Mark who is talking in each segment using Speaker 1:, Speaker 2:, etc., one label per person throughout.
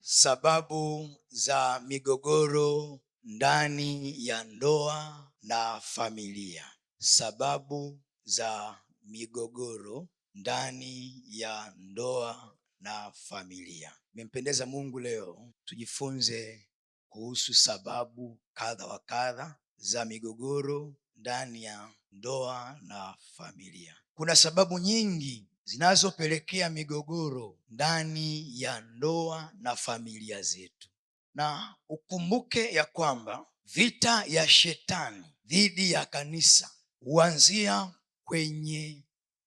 Speaker 1: Sababu za migogoro ndani ya ndoa na familia. Sababu za migogoro ndani ya ndoa na familia. Imempendeza Mungu leo tujifunze kuhusu sababu kadha wa kadha za migogoro ndani ya ndoa na familia. Kuna sababu nyingi zinazopelekea migogoro ndani ya ndoa na familia zetu, na ukumbuke ya kwamba vita ya shetani dhidi ya kanisa huanzia kwenye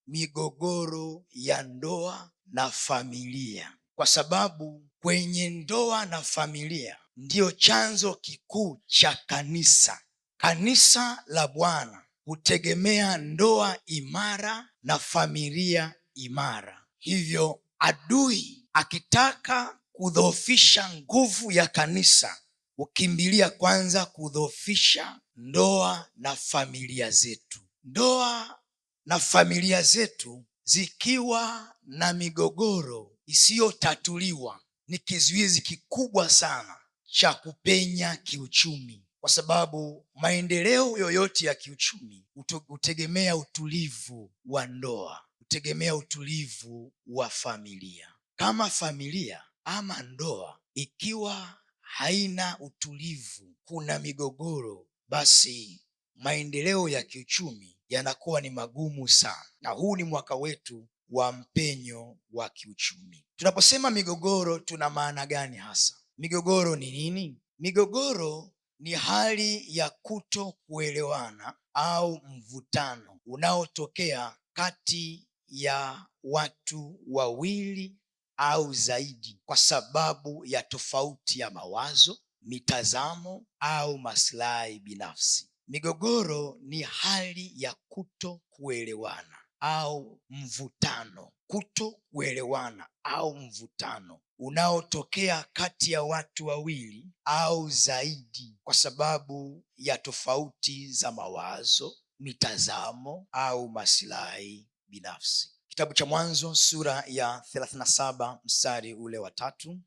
Speaker 1: migogoro ya ndoa na familia, kwa sababu kwenye ndoa na familia ndiyo chanzo kikuu cha kanisa. Kanisa la Bwana hutegemea ndoa imara na familia imara. Hivyo adui akitaka kudhoofisha nguvu ya kanisa hukimbilia kwanza kudhoofisha ndoa na familia zetu. Ndoa na familia zetu zikiwa na migogoro isiyotatuliwa ni kizuizi kikubwa sana cha kupenya kiuchumi, kwa sababu maendeleo yoyote ya kiuchumi hutegemea utulivu wa ndoa, hutegemea utulivu wa familia. Kama familia ama ndoa ikiwa haina utulivu, kuna migogoro, basi maendeleo ya kiuchumi yanakuwa ni magumu sana, na huu ni mwaka wetu wa mpenyo wa kiuchumi. Tunaposema migogoro, tuna maana gani hasa? Migogoro ni nini? Migogoro ni hali ya kutokuelewana au mvutano unaotokea kati ya watu wawili au zaidi kwa sababu ya tofauti ya mawazo, mitazamo au maslahi binafsi. Migogoro ni hali ya kutokuelewana au mvutano, kutokuelewana au mvutano unaotokea kati ya watu wawili au zaidi kwa sababu ya tofauti za mawazo, mitazamo au maslahi binafsi. Kitabu cha Mwanzo sura ya 37 mstari ule wa 3.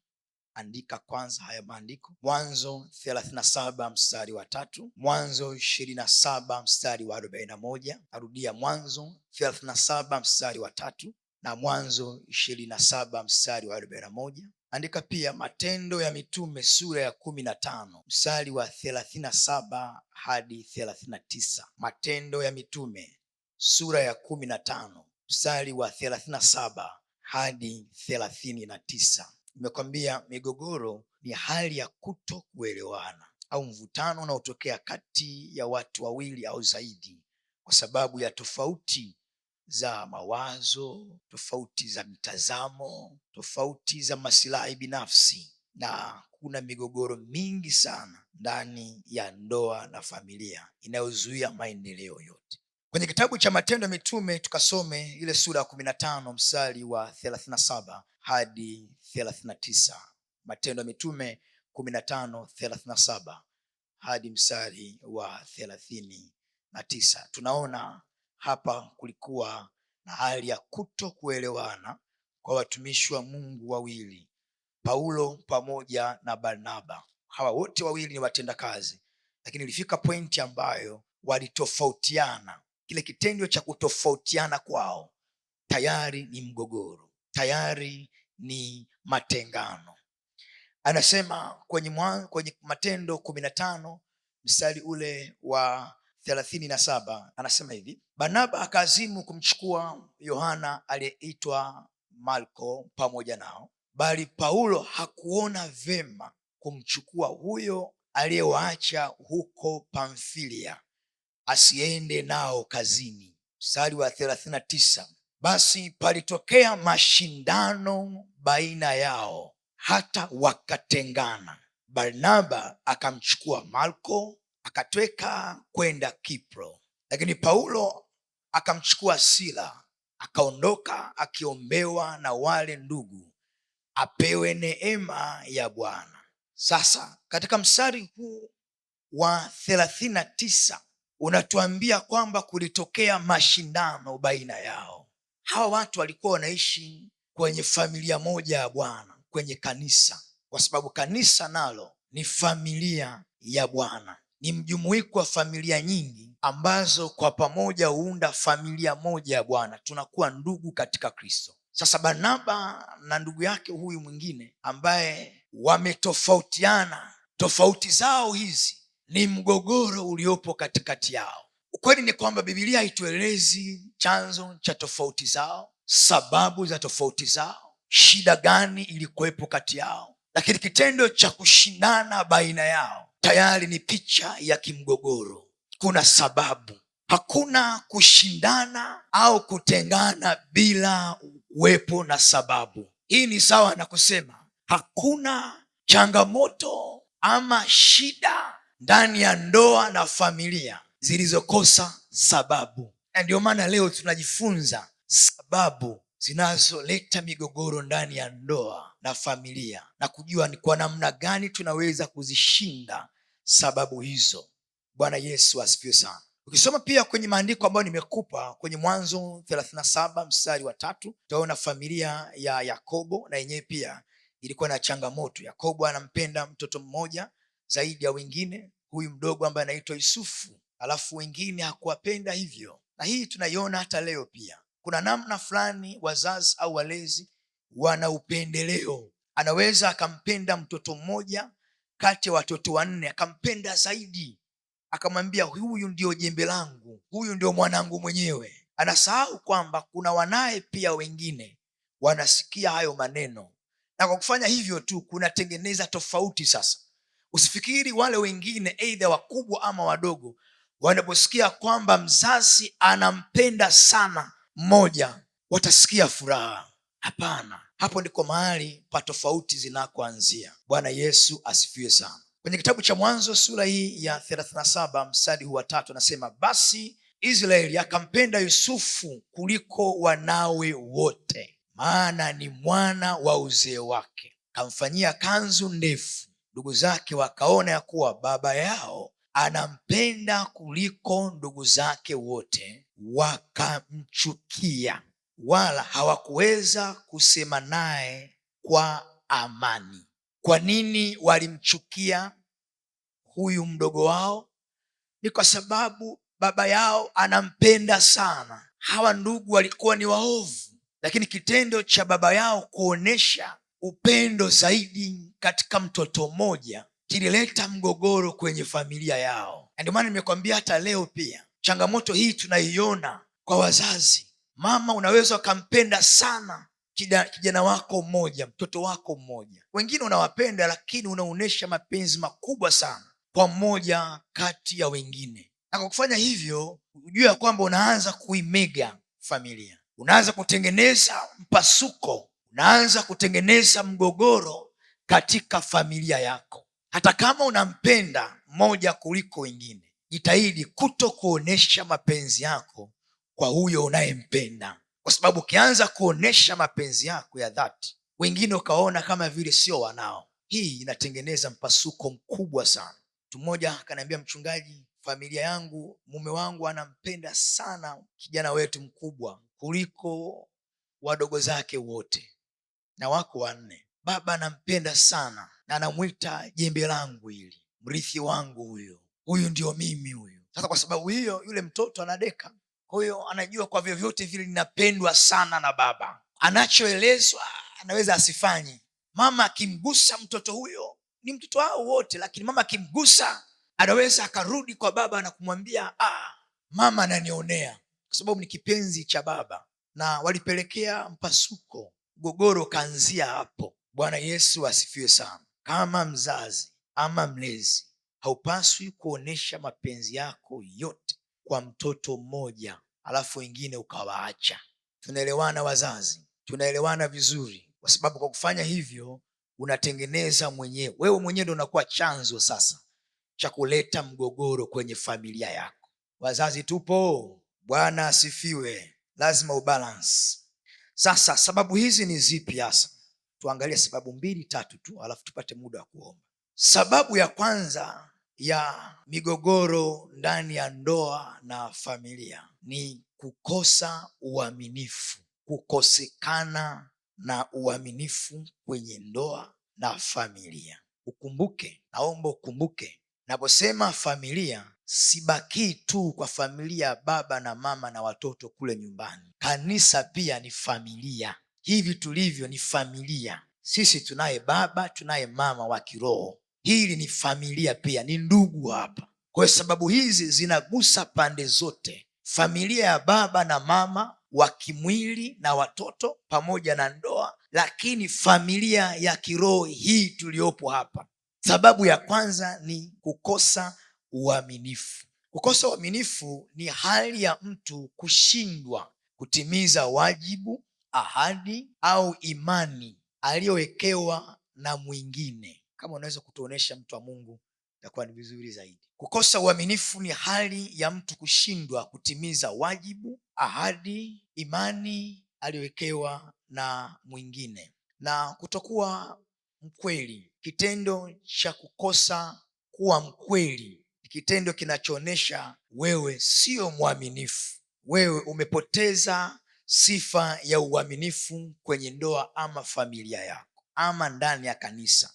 Speaker 1: Andika kwanza haya maandiko. Mwanzo 37 mstari wa 3, Mwanzo 27 mstari wa 41. Narudia, Mwanzo 37 mstari wa 3 na Mwanzo 27 mstari wa 41. Andika pia Matendo ya Mitume sura ya 15 mstari wa 37 hadi 39. Matendo ya Mitume sura ya 15 mstari wa 37 hadi 39. Nimekwambia migogoro ni hali ya kutokuelewana au mvutano unaotokea kati ya watu wawili au zaidi kwa sababu ya tofauti za mawazo, tofauti za mitazamo, tofauti za maslahi binafsi. Na kuna migogoro mingi sana ndani ya ndoa na familia inayozuia maendeleo yote. Kwenye kitabu cha Matendo ya Mitume tukasome ile sura ya 15 mstari wa 37 hadi 39. Matendo ya Mitume 15:37 hadi mstari wa 39. Tunaona hapa kulikuwa na hali ya kutokuelewana kwa watumishi wa Mungu wawili, Paulo pamoja na Barnaba. Hawa wote wawili ni watendakazi, lakini ilifika pointi ambayo walitofautiana. Kile kitendo cha kutofautiana kwao tayari ni mgogoro, tayari ni matengano. Anasema kwenye Matendo 15 mstari ule wa 37, anasema hivi: Barnaba akaazimu kumchukua Yohana aliyeitwa Marko pamoja nao, bali Paulo hakuona vema kumchukua huyo aliyewaacha huko Pamfilia asiende nao kazini. Mstari wa 39, basi palitokea mashindano baina yao hata wakatengana. Barnaba akamchukua Marko akatweka kwenda Kipro, lakini Paulo akamchukua Sila akaondoka akiombewa na wale ndugu apewe neema ya Bwana. Sasa katika mstari huu wa 39 unatuambia kwamba kulitokea mashindano baina yao. Hawa watu walikuwa wanaishi kwenye familia moja ya Bwana, kwenye kanisa. kwa sababu kanisa nalo ni familia ya Bwana, ni mjumuiko wa familia nyingi ambazo kwa pamoja huunda familia moja ya Bwana. Tunakuwa ndugu katika Kristo. Sasa Barnaba na ndugu yake huyu mwingine ambaye wametofautiana, tofauti zao hizi ni mgogoro uliopo katikati yao. Ukweli ni kwamba Biblia haituelezi chanzo cha tofauti zao, sababu za tofauti zao, shida gani ilikuwepo kati yao, lakini kitendo cha kushindana baina yao tayari ni picha ya kimgogoro. Kuna sababu. Hakuna kushindana au kutengana bila uwepo na sababu. Hii ni sawa na kusema hakuna changamoto ama shida ndani ya ndoa na familia zilizokosa sababu. Na ndio maana leo tunajifunza sababu zinazoleta migogoro ndani ya ndoa na familia, na kujua ni kwa namna gani tunaweza kuzishinda sababu hizo. Bwana Yesu asifiwe sana. Ukisoma pia kwenye maandiko ambayo nimekupa kwenye Mwanzo 37 mstari wa 3, utaona familia ya Yakobo na yenyewe pia ilikuwa na changamoto. Yakobo anampenda mtoto mmoja zaidi ya wengine, huyu mdogo ambaye anaitwa Yusufu, alafu wengine hakuwapenda hivyo. Na hii tunaiona hata leo pia. Kuna namna fulani wazazi au walezi wana upendeleo. Anaweza akampenda mtoto mmoja kati ya watoto 4, akampenda zaidi, akamwambia huyu ndio jembe langu, huyu ndio mwanangu mwenyewe. Anasahau kwamba kuna wanaye pia wengine wanasikia hayo maneno, na kwa kufanya hivyo tu kunatengeneza tofauti. Sasa usifikiri wale wengine aidha wakubwa ama wadogo wanaposikia kwamba mzazi anampenda sana mmoja watasikia furaha. Hapana, hapo ndiko mahali pa tofauti zinakoanzia. Bwana Yesu asifiwe sana. Kwenye kitabu cha Mwanzo sura hii ya 37 mstari wa 3 anasema, basi Israeli akampenda Yusufu kuliko wanawe wote, maana ni mwana wa uzee wake. Akamfanyia kanzu ndefu. Ndugu zake wakaona ya kuwa baba yao anampenda kuliko ndugu zake wote, wakamchukia, wala hawakuweza kusema naye kwa amani. Kwa nini walimchukia huyu mdogo wao? Ni kwa sababu baba yao anampenda sana. Hawa ndugu walikuwa ni waovu, lakini kitendo cha baba yao kuonesha upendo zaidi katika mtoto mmoja kilileta mgogoro kwenye familia yao. Ndio maana nimekwambia hata leo pia changamoto hii tunaiona kwa wazazi. Mama, unaweza ukampenda sana kijana wako mmoja, mtoto wako mmoja, wengine unawapenda, lakini unaonesha mapenzi makubwa sana kwa mmoja kati ya wengine, na kwa kufanya hivyo ujue kwamba unaanza kuimega familia, unaanza kutengeneza mpasuko, unaanza kutengeneza mgogoro katika familia yako. Hata kama unampenda mmoja kuliko wengine, jitahidi kuto kuonesha mapenzi yako kwa huyo unayempenda, kwa sababu ukianza kuonesha mapenzi yako ya dhati, wengine ukaona kama vile sio wanao, hii inatengeneza mpasuko mkubwa sana. Mtu mmoja akaniambia, mchungaji, familia yangu, mume wangu anampenda sana kijana wetu mkubwa kuliko wadogo zake wote, na wako 4. Baba anampenda sana na anamwita jembe langu hili, mrithi wangu huyu ndio mimi huyu. Sasa kwa sababu hiyo yule mtoto anadeka, kwa hiyo anajua kwa vyovyote vile ninapendwa sana na baba. Anachoelezwa anaweza asifanye. Mama akimgusa mtoto huyo, ni mtoto wao wote, lakini mama akimgusa anaweza akarudi kwa baba na kumwambia mama ananionea, kwa sababu ni kipenzi cha baba. Na walipelekea mpasuko, mgogoro kaanzia hapo. Bwana Yesu asifiwe sana. Kama mzazi ama mlezi, haupaswi kuonesha mapenzi yako yote kwa mtoto mmoja alafu wengine ukawaacha. Tunaelewana wazazi? Tunaelewana vizuri? Kwa sababu kwa kufanya hivyo unatengeneza mwenyewe, wewe mwenyewe ndio unakuwa chanzo sasa cha kuleta mgogoro kwenye familia yako. Wazazi tupo? Bwana asifiwe. Lazima ubalance. Sasa sababu hizi ni zipi hasa? Tuangalie sababu 2-3 tu, alafu tupate muda wa kuomba. Sababu ya kwanza ya migogoro ndani ya ndoa na familia ni kukosa uaminifu, kukosekana na uaminifu kwenye ndoa na familia. Naomba ukumbuke, naposema familia, sibakii tu kwa familia ya baba na mama na watoto kule nyumbani. Kanisa pia ni familia. Hivi tulivyo ni familia. Sisi tunaye baba, tunaye mama wa kiroho. Hili ni familia pia, ni ndugu hapa. Kwa sababu hizi zinagusa pande zote: familia ya baba na mama wa kimwili na watoto pamoja na ndoa, lakini familia ya kiroho hii tuliyopo hapa. Sababu ya kwanza ni kukosa uaminifu. Kukosa uaminifu ni hali ya mtu kushindwa kutimiza wajibu, ahadi au imani aliyowekewa na mwingine. Kama unaweza kutuonesha mtu wa Mungu, itakuwa ni vizuri zaidi. Kukosa uaminifu ni hali ya mtu kushindwa kutimiza wajibu, ahadi, imani aliyowekewa na mwingine, na kutokuwa mkweli. Kitendo cha kukosa kuwa mkweli ni kitendo kinachoonyesha wewe sio mwaminifu. Wewe umepoteza sifa ya uaminifu kwenye ndoa ama familia yako ama ndani ya kanisa.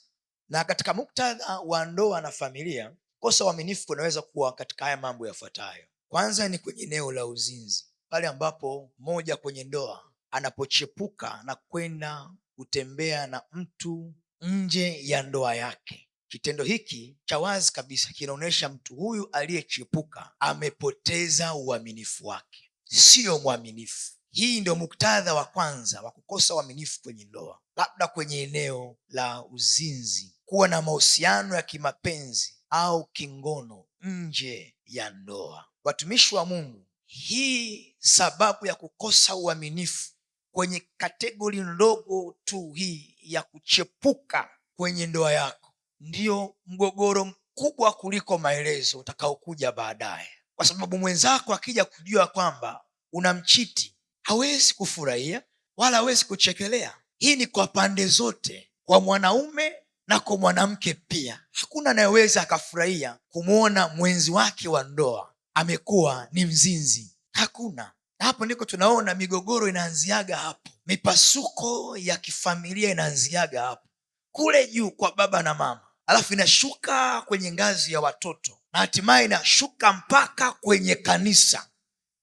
Speaker 1: Na katika muktadha wa ndoa na familia, kosa uaminifu kunaweza kuwa katika haya mambo yafuatayo. Kwanza ni kwenye eneo la uzinzi, pale ambapo mmoja kwenye ndoa anapochepuka na kwenda kutembea na mtu nje ya ndoa yake. Kitendo hiki cha wazi kabisa kinaonyesha mtu huyu aliyechepuka amepoteza uaminifu wake, sio mwaminifu. Hii ndio muktadha wa kwanza wa kukosa uaminifu kwenye ndoa. Labda kwenye eneo la uzinzi, kuwa na mahusiano ya kimapenzi au kingono nje ya ndoa. Watumishi wa Mungu, hii sababu ya kukosa uaminifu kwenye kategori ndogo tu hii ya kuchepuka kwenye ndoa yako, ndio mgogoro mkubwa kuliko maelezo utakaokuja baadaye. Kwa sababu mwenzako akija kujua kwamba unamchiti, hawezi kufurahia wala hawezi kuchekelea. Hii ni kwa pande zote, kwa mwanaume na kwa mwanamke pia. Hakuna anayeweza akafurahia kumwona mwenzi wake wa ndoa amekuwa ni mzinzi. Hakuna. Hapo ndiko tunaona migogoro inaanziaga hapo, mipasuko ya kifamilia inaanziaga hapo, kule juu kwa baba na mama, alafu inashuka kwenye ngazi ya watoto na hatimaye inashuka mpaka kwenye kanisa.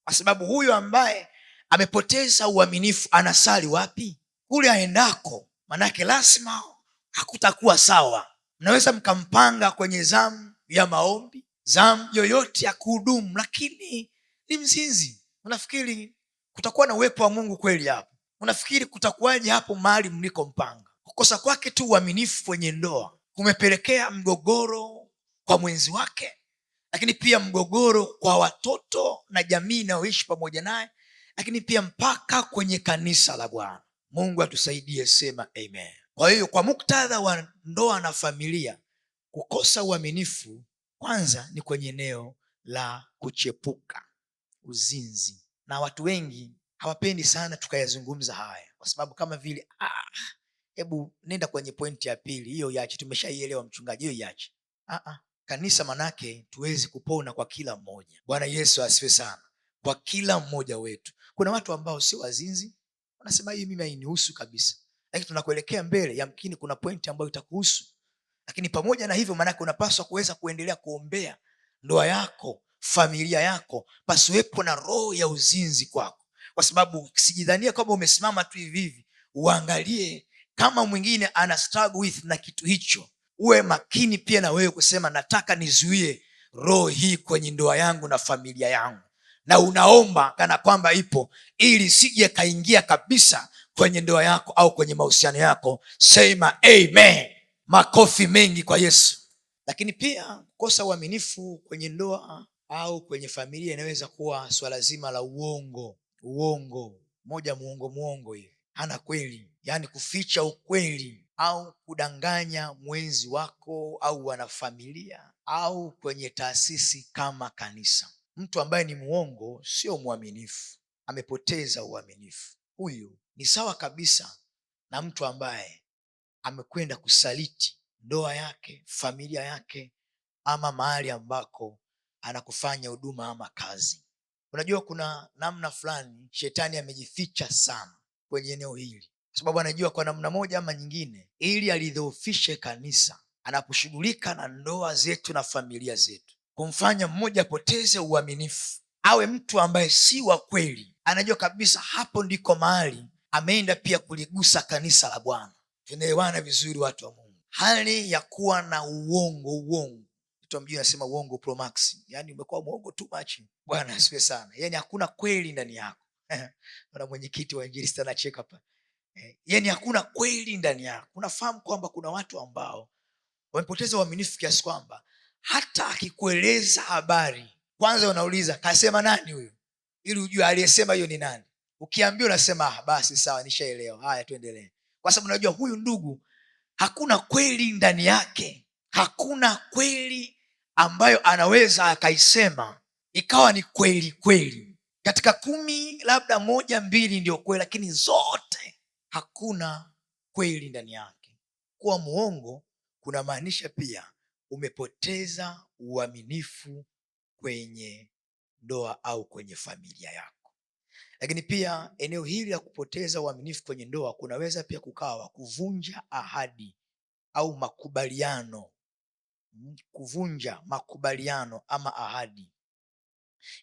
Speaker 1: Kwa sababu huyo ambaye amepoteza uaminifu anasali wapi? Kule aendako, manake lazima hakutakuwa sawa. Mnaweza mkampanga kwenye zamu ya maombi, zamu yoyote ya kuhudumu, lakini ni mzinzi. Unafikiri kutakuwa na uwepo wa Mungu kweli hapo? Unafikiri kutakuwaje hapo mahali mliko mpanga? Kukosa kwake tu uaminifu kwenye ndoa kumepelekea mgogoro kwa mwenzi wake, lakini pia mgogoro kwa watoto na jamii inayoishi pamoja naye, lakini pia mpaka kwenye kanisa la Bwana. Mungu atusaidie, sema amen. Kwa hiyo kwa muktadha wa ndoa na familia, kukosa uaminifu kwanza ni kwenye eneo la kuchepuka, uzinzi. Na watu wengi hawapendi sana tukayazungumza haya, kwa sababu kama vile hebu nenda kwenye pointi ya pili, hiyo iache, tumeshaielewa mchungaji, hiyo iache. Kanisa manake tuwezi kupona kwa kila mmoja. Bwana Yesu asifiwe sana. Kwa kila mmoja wetu. Kuna watu ambao sio wazinzi, wanasema hii mimi hainihusu kabisa, lakini tunakuelekea mbele, yamkini kuna pointi ambayo itakuhusu. Lakini pamoja na hivyo, manake unapaswa kuweza kuendelea kuombea ndoa yako, familia yako, pasiwepo na roho ya uzinzi kwako. Kwa sababu sijidhania kama umesimama tu hivi hivi, uangalie kama mwingine ana struggle with na kitu hicho. Uwe makini pia na wewe kusema nataka nizuie roho hii kwenye ndoa yangu na familia yangu, na unaomba kana kwamba ipo, ili sije kaingia kabisa kwenye ndoa yako au kwenye mahusiano yako. Sema amen. Makofi mengi kwa Yesu. Lakini pia kukosa uaminifu kwenye ndoa au kwenye familia inaweza kuwa swala zima la uongo. Moja muongo hivi, hana kweli, yaani kuficha ukweli au kudanganya mwenzi wako au wanafamilia au kwenye taasisi kama kanisa. Mtu ambaye ni muongo sio mwaminifu, amepoteza uaminifu. Huyu ni sawa kabisa na mtu ambaye amekwenda kusaliti ndoa yake, familia yake, ama mahali ambako anakufanya huduma ama kazi. Unajua kuna namna fulani shetani amejificha sana kwenye eneo hili. sababu anajua kwa namna moja ama nyingine, ili alidhoofishe kanisa, anaposhughulika na ndoa zetu na familia zetu, kumfanya mmoja apoteze uaminifu, awe mtu ambaye si wa kweli, anajua kabisa hapo ndiko mahali ameenda pia kuligusa kanisa la Bwana. Tunaelewana vizuri, watu wa Mungu? Hali ya kuwa na uongo mjini anasema uongo pro max, yani umekuwa muongo too much. Bwana asifiwe sana. Yani hakuna kweli ndani yako. Bwana mwenyekiti wa Injili anacheka hapa. Yani hakuna kweli ndani yako. Unafahamu kwamba kuna watu ambao wamepoteza uaminifu kiasi kwamba hata akikueleza habari, kwanza unauliza kasema nani huyo, ili ujue aliyesema hiyo ni nani. Ukiambiwa unasema basi sawa, nishaelewa, haya tuendelee, kwa sababu unajua huyu ndugu hakuna kweli ndani yake. Hakuna kweli ambayo anaweza akaisema ikawa ni kweli kweli. Katika 10 labda 1 2 ndio kweli, lakini zote hakuna kweli ndani yake. Kuwa muongo kuna maanisha pia umepoteza uaminifu kwenye ndoa au kwenye familia yako. Lakini pia eneo hili la kupoteza uaminifu kwenye ndoa kunaweza pia kukawa kuvunja ahadi au makubaliano. Kuvunja makubaliano ama ahadi,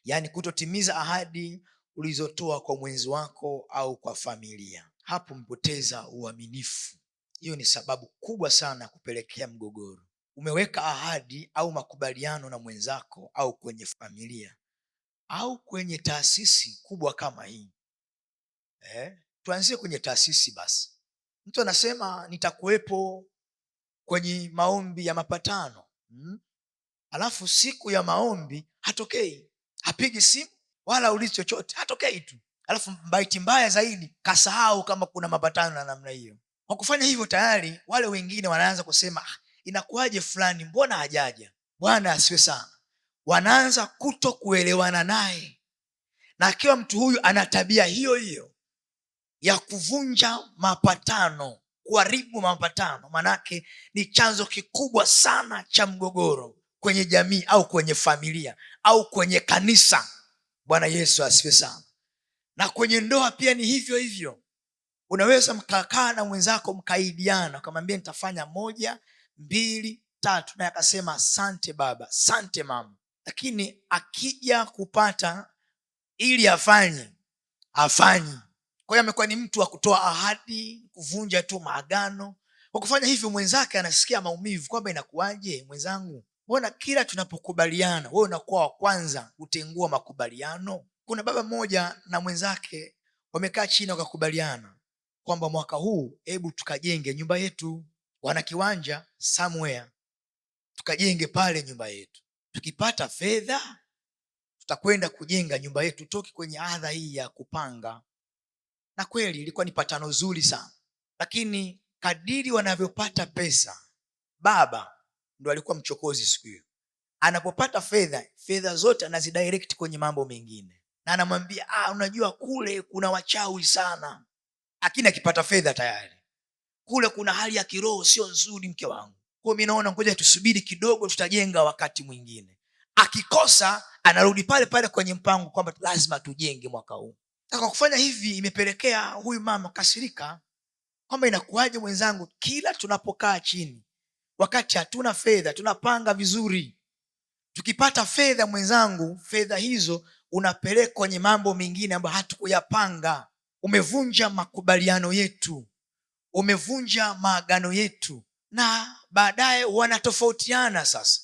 Speaker 1: yaani kutotimiza ahadi ulizotoa kwa mwenzi wako au kwa familia. Hapo mpoteza uaminifu. Hiyo ni sababu kubwa sana ya kupelekea mgogoro. Umeweka ahadi au makubaliano na mwenzako au kwenye familia au kwenye taasisi kubwa kama hii. Tuanzie kwenye taasisi basi. Mtu anasema nitakuwepo kwenye maombi ya mapatano. Alafu siku ya maombi hatokei, hapigi simu wala ulizi chochote, hatokei tu. Alafu bahati mbaya zaidi kasahau kama kuna mapatano na namna hiyo. Kwa kufanya hivyo tayari wale wengine wanaanza kusema inakuwaje fulani mbona hajaja? Bwana asiwe sana. Wanaanza kuto kuelewana naye, na akiwa mtu huyu ana tabia hiyo hiyo ya kuvunja mapatano, kuharibu mapatano, manake ni chanzo kikubwa sana cha mgogoro kwenye jamii au kwenye familia au kwenye kanisa. Bwana Yesu asifiwe sana. Na kwenye ndoa pia ni hivyo hivyo. Unaweza mkakaa na mwenzako mkaidiana, ukamwambia nitafanya 1 2 3, naye akasema asante baba, asante mama, lakini akija kupata ili afanye hafanyi. Kwa hiyo amekuwa ni mtu wa kutoa ahadi, kuvunja tu maagano. Kwa kufanya hivyo mwenzake anasikia maumivu kwamba inakuwaje mwenzangu, mbona kila tunapokubaliana wewe unakuwa wa kwanza kutengua makubaliano? Kuna baba mmoja na mwenzake wamekaa chini wakakubaliana kwamba mwaka huu hebu tukajenge nyumba yetu. Wana kiwanja somewhere, tukajenge pale nyumba yetu. Tukipata fedha tutakwenda kujenga nyumba yetu, tutoke kwenye adha hii ya kupanga. Na kweli ilikuwa ni patano zuri sana, lakini kadiri wanavyopata pesa, baba ndo alikuwa mchokozi siku hiyo. Anapopata fedha zote anazidirect kwenye mambo mengine, na anamwambia unajua kule kuna wachawi sana. Lakini akipata fedha tayari kule kuna hali ya kiroho sio nzuri mke wangu, kwa mimi naona ngoja tusubiri kidogo, tutajenga wakati mwingine. Akikosa anarudi pale pale kwenye mpango kwamba lazima tujenge mwaka huu. Na kwa kufanya hivi imepelekea huyu mama kasirika kwamba inakuwaje mwenzangu, kila tunapokaa chini wakati hatuna fedha tunapanga vizuri, tukipata fedha mwenzangu, fedha hizo unapeleka kwenye mambo mengine ambayo hatukuyapanga. Umevunja makubaliano yetu, umevunja maagano yetu, na baadaye wanatofautiana. Sasa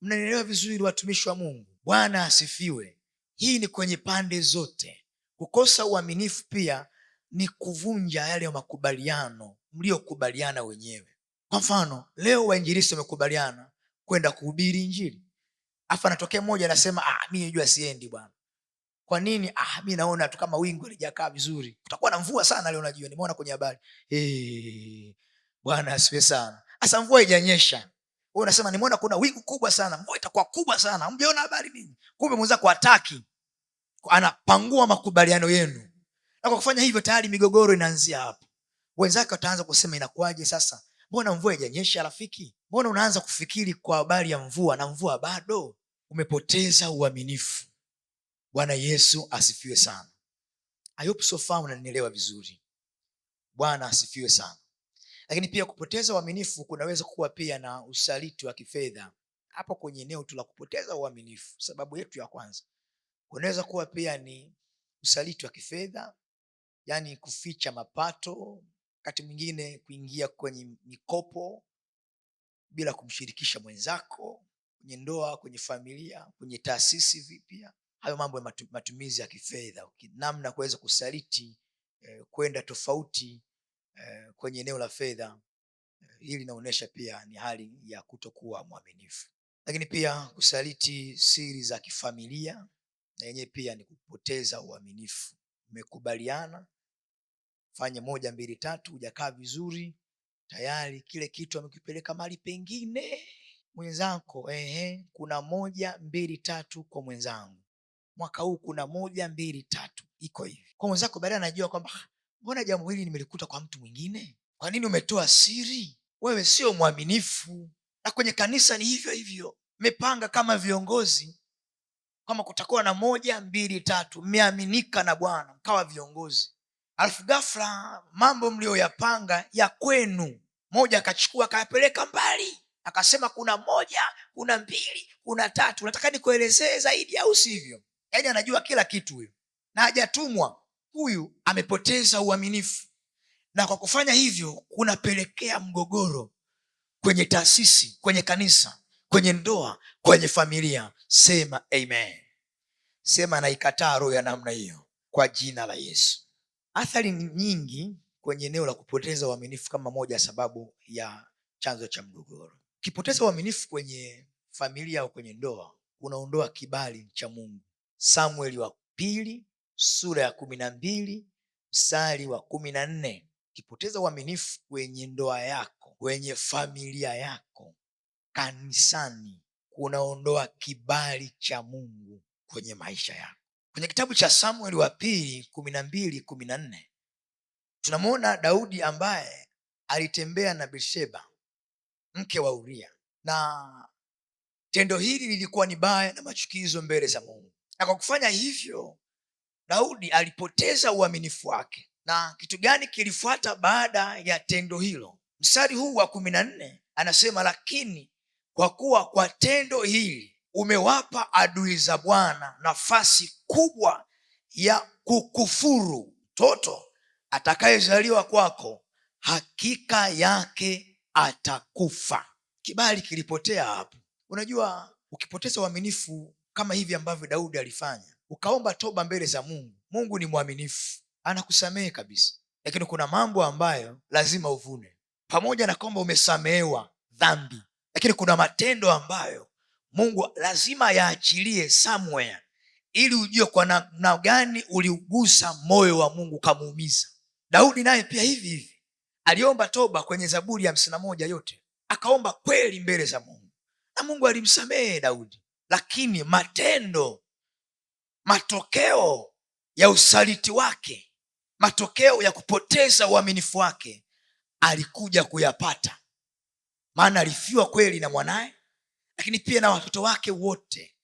Speaker 1: mnaelewa vizuri watumishi wa Mungu? Bwana asifiwe. Hii ni kwenye pande zote. Kukosa uaminifu pia ni kuvunja yale makubaliano mliokubaliana wenyewe. Kwa mfano, leo wainjilisti wamekubaliana kwenda kuhubiri injili, afa anatokea mmoja anasema mimi najua siendi bwana. Kwa nini? Mimi naona tu kama wingu lijakaa vizuri, kutakuwa na mvua sana leo, najua nimeona kwenye habari. Bwana asifiwe sana. Asa mvua haijanyesha, wewe unasema nimeona kuna wingu kubwa sana, mvua itakuwa kubwa sana. Hamjaona habari nini? Kumbe mwenzako hataki, anapangua makubaliano yenu. Na kwa kufanya hivyo tayari migogoro inaanzia hapo. Wenzake wataanza kusema inakuwaje sasa, mbona mvua haijanyesha rafiki? Mbona unaanza kufikiri kwa habari ya mvua na mvua bado? Umepoteza uaminifu. Bwana Yesu asifiwe sana. I hope so far unanielewa vizuri. Bwana asifiwe sana. Lakini pia kupoteza uaminifu kunaweza kuwa pia na usaliti wa kifedha. Hapo kwenye eneo tu la kupoteza uaminifu, sababu yetu ya kwanza, kunaweza kuwa pia ni usaliti wa kifedha, yani kuficha mapato, wakati mwingine kuingia kwenye mikopo bila kumshirikisha mwenzako, kwenye ndoa, kwenye familia, kwenye taasisi vipya. Hayo mambo ya matumizi ya kifedha, namna kuweza kusaliti kwenda tofauti kwenye eneo la fedha. Hili linaonyesha pia ni hali ya kutokuwa mwaminifu. Lakini pia kusaliti siri za kifamilia, na yenyewe pia ni kupoteza uaminifu. Mmekubaliana fanye 1 2 3, hujakaa vizuri, tayari kile kitu amekipeleka mahali pengine. Mwenzako kuna 1 2 3 kwa mwenzangu, mwaka huu kuna 1 2 3 iko hivi kwa mwenzako, baadaye anajua kwamba mbona jambo hili nimelikuta kwa mtu mwingine. Kwa nini umetoa siri? Wewe sio mwaminifu. Na kwenye kanisa ni hivyo hivyo, mmepanga kama viongozi kama kutakuwa na 1 2 3, mmeaminika na Bwana mkawa viongozi, alafu ghafla mambo mlioyapanga ya kwenu moja akachukua akayapeleka mbali, akasema kuna 1 kuna 2 kuna 3, unataka nikuelezee zaidi au sivyo? Yaani anajua kila kitu huyo na hajatumwa. Huyu amepoteza uaminifu, na kwa kufanya hivyo kunapelekea mgogoro kwenye taasisi, kwenye kanisa, kwenye ndoa, kwenye familia. Sema amen. Sema naikataa roho ya namna hiyo kwa jina la Yesu. Athari nyingi kwenye eneo la kupoteza uaminifu kama moja sababu ya chanzo cha mgogoro. Ukipoteza uaminifu kwenye familia au kwenye ndoa, unaondoa kibali cha Mungu. Samueli wa pili sura ya 12 mstari wa 14. Ukipoteza uaminifu kwenye ndoa yako, kwenye familia yako, kanisani, unaondoa kibali cha Mungu kwenye maisha yako. Kwenye kitabu cha Samueli wa pili 12:14 tunamwona Daudi ambaye alitembea na Bathsheba mke wa Uria, na tendo hili lilikuwa ni baya na machukizo mbele za Mungu, na kwa kufanya hivyo Daudi alipoteza uaminifu wake. Na kitu gani kilifuata baada ya tendo hilo? Mstari huu wa 14 anasema, lakini kwa kuwa kwa tendo hili umewapa adui za Bwana nafasi kubwa ya kukufuru, mtoto atakayezaliwa kwako hakika yake atakufa. Kibali kilipotea hapo. Unajua, ukipoteza uaminifu kama hivi ambavyo Daudi alifanya, ukaomba toba mbele za Mungu, Mungu ni mwaminifu, anakusamehe kabisa. Lakini kuna mambo ambayo lazima uvune. Pamoja na kwamba umesamehewa dhambi, lakini kuna matendo ambayo Mungu lazima yaachilie somewhere, ili ujue kwa namna gani uliugusa moyo wa Mungu kamuumiza. Daudi naye pia hivi hivi aliomba toba kwenye Zaburi ya 51 yote, akaomba kweli mbele za Mungu na Mungu alimsamehe Daudi. Lakini matokeo ya usaliti wake, matokeo ya kupoteza uaminifu wake alikuja kuyapata. Maana alifiwa kweli na mwanaye, lakini pia na watoto wake wote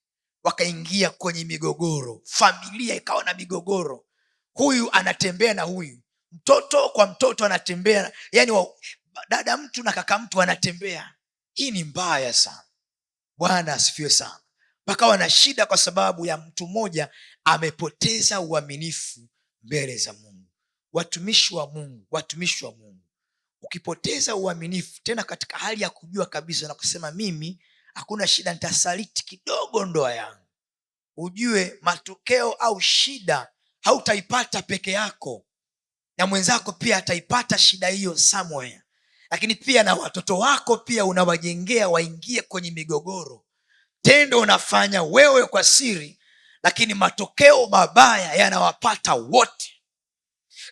Speaker 1: wakaingia kwenye migogoro. Familia ikawa na migogoro, huyu anatembea na huyu, mtoto kwa mtoto anatembea, yani dada mtu na kaka mtu anatembea. Hii ni mbaya sana. Bwana asifiwe sana. Pakawa na shida kwa sababu ya mtu mmoja amepoteza uaminifu mbele za Mungu. Watumishi wa Mungu, ukipoteza uaminifu tena katika hali ya kujua kabisa na kusema mimi hakuna shida, nitasaliti kidogo ndoa yangu, ujue matokeo au shida hautaipata peke yako, na mwenzako pia ataipata shida hiyo somewhere. Lakini pia na watoto wako pia unawajengea waingie kwenye migogoro. Tendo unafanya wewe kwa siri, lakini matokeo mabaya yanawapata wote.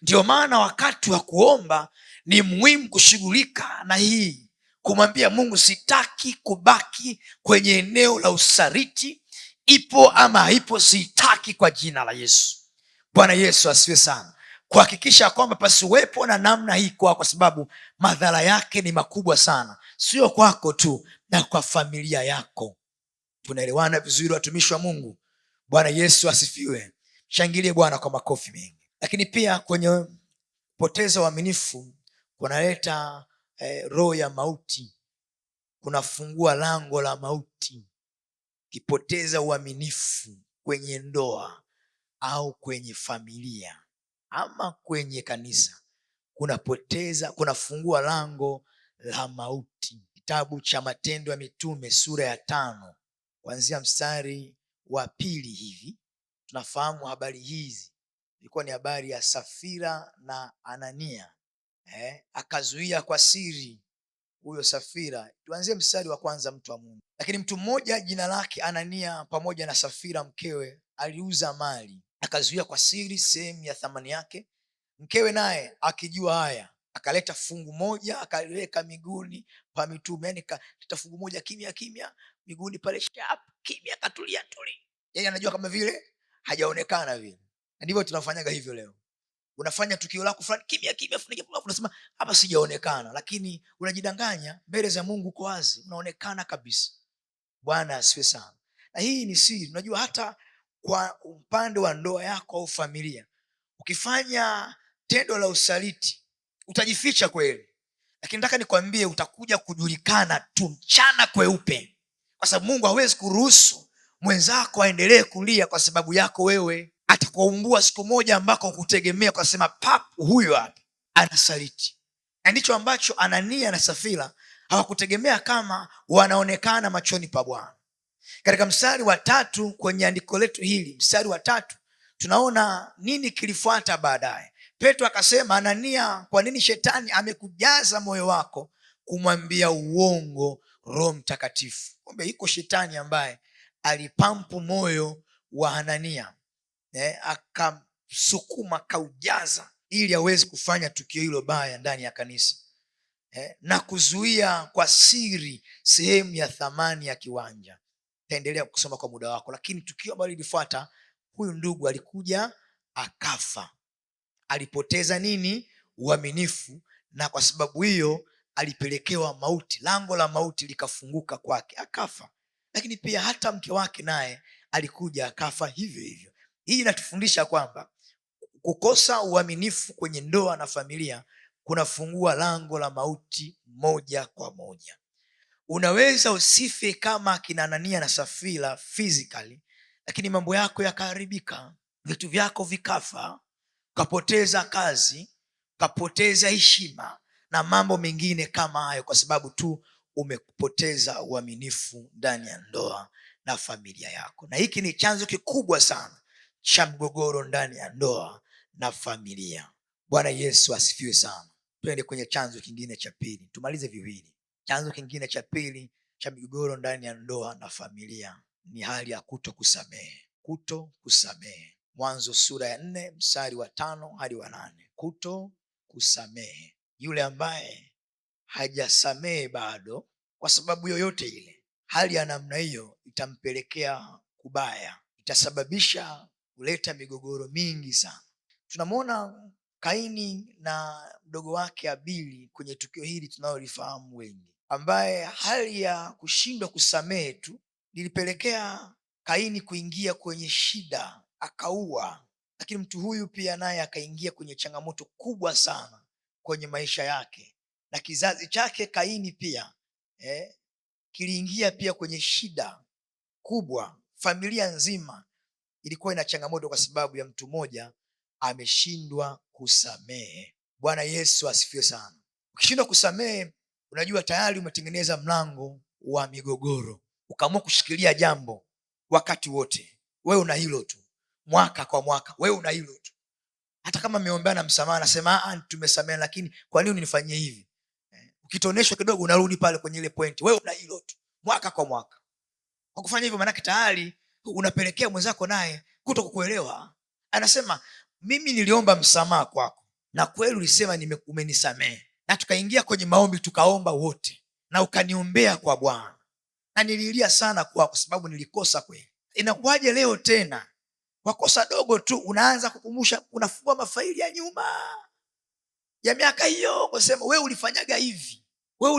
Speaker 1: Ndio maana wakati wa kuomba ni muhimu kushughulika na hii, kumwambia Mungu, sitaki kubaki kwenye eneo la usaliti, ipo ama haipo, sitaki kwa jina la Yesu. Bwana Yesu asifiwe sana. Kuhakikisha kwamba pasiwepo na namna hii kwa sababu madhara yake ni makubwa sana, sio kwako tu na kwa familia yako. Tunaelewana vizuri, watumishi wa Mungu? Bwana Yesu asifiwe. Shangilie Bwana kwa makofi mengi. Lakini pia kwenye Kupoteza uaminifu kunaleta roho ya mauti, kunafungua lango la mauti. Ukipoteza uaminifu kwenye ndoa au kwenye familia ama kwenye kanisa, kunafungua lango la mauti. Kitabu cha Matendo ya Mitume sura ya 5 kuanzia mstari wa 2 hivi tunafahamu habari hizi. Ilikuwa ni habari ya Safira na Anania. Akazuia kwa siri huyo Safira. Tuanzie mstari wa 1, mtu wa Mungu. Lakini mtu mmoja jina lake Anania pamoja na Safira mkewe aliuza mali, akazuia kwa siri sehemu ya thamani yake. Mkewe naye akijua haya, akaleta fungu moja akaliweka miguuni pa mitume. Yani kaleta fungu moja kimya kimya miguuni pale, kimya, katulia tuli. Yeye anajua kama vile hajaonekana vile. Na ndivyo tunafanyaga hivyo leo. Unafanya tukio lako fulani kimya kimya, unasema hapa sijaonekana, lakini unajidanganya. Mbele za Mungu uko wazi, unaonekana kabisa. Bwana asifiwe sana. Na hii ni siri. Unajua hata kwa upande wa ndoa yako au familia, ukifanya tendo la usaliti utajificha kweli, lakini nataka nikwambie utakuja kujulikana tu mchana kweupe, kwa sababu Mungu hawezi kuruhusu mwenzako aendelee kulia kwa sababu yako wewe. Atakuumbua siku moja ambako kutegemea kwa sema huyo hapa anasaliti. Na ndicho ambacho Anania na Safira hawakutegemea kama wanaonekana machoni pa Bwana. Katika mstari wa 3 kwenye andiko letu hili, mstari wa 3 tunaona nini kilifuata baadaye. Petro akasema, Anania, kwa nini shetani amekujaza moyo wako kumwambia uongo Roho Mtakatifu? Kumbe iko shetani ambaye alipampu moyo wa Anania, akamsukuma, kaujaza ili aweze kufanya tukio hilo baya ndani ya kanisa, na kuzuia kwa siri sehemu ya thamani ya kiwanja. Taendelea kusoma kwa muda wako, lakini tukio ambalo lilifuata, huyu ndugu alikuja akafa. Alipoteza nini? Uaminifu, na kwa sababu hiyo alipelekewa mauti. Lango la mauti likafunguka kwake, akafa. Lakini pia hata mke wake naye alikuja akafa hivyo hivyo. Hii inatufundisha kwamba kukosa uaminifu kwenye ndoa na familia kunafungua lango la mauti moja kwa moja. Unaweza usife kama akina Anania na Safira physically, lakini mambo yako yakaharibika, vitu vyako vikafa, ukapoteza kazi, ukapoteza heshima na mambo mengine kama hayo, kwa sababu tu umepoteza uaminifu ndani ya ndoa na familia yako. Na hiki ni chanzo kikubwa sana cha mgogoro ndani ya ndoa na familia. Bwana Yesu asifiwe sana. Twende kwenye chanzo kingine cha pili, tumalize viwili. Chanzo kingine cha pili cha migogoro ndani ya ndoa na familia ni hali ya kutokusamehe. Kutokusamehe. Mwanzo sura ya 4 mstari wa 5 hadi wa 8. Kutokusamehe. Yule ambaye hajasamehe bado kwa sababu yoyote ile, hali ya namna hiyo itampelekea kubaya, itasababisha kuleta migogoro mingi sana. Tunamwona Kaini na mdogo wake Abili kwenye tukio hili tunalolifahamu wengi, ambaye hali ya kushindwa kusamehe tu lilipelekea Kaini kuingia kwenye shida, akaua. Lakini mtu huyu pia naye akaingia kwenye changamoto kubwa sana kwenye maisha yake, na kizazi chake Kaini pia kiliingia pia kwenye shida kubwa. Familia nzima ilikuwa ina changamoto kwa sababu ya mtu mmoja ameshindwa kusamehe. Bwana Yesu asifiwe sana. Ukishindwa kusamehe, unajua tayari umetengeneza mlango wa migogoro. Ukaamua kushikilia jambo wakati wote, wewe una hilo tu, mwaka kwa mwaka wewe una hilo tu. Hata kama mmeombeana msamaha, anasema tumesamehe, lakini kwa nini unifanyie hivi? Ukitoneshwa kidogo unarudi pale kwenye ile point, wewe una hilo tu, mwaka kwa mwaka. Kwa kufanya hivyo, maana tayari unapelekea mwenzako naye kutokuelewa. Anasema, mimi niliomba msamaha kwako na kweli ulisema umenisamehe, na tukaingia kwenye maombi tukaomba wote, na ukaniombea kwa Bwana, na nililia sana kwa sababu nilikosa kweli. Inakuwaje leo tena kwa kosa dogo tu unaanza kukumbusha, unafungua mafaili ya nyuma ya miaka hiyo kusema wewe ulifanyaga hivi, wewe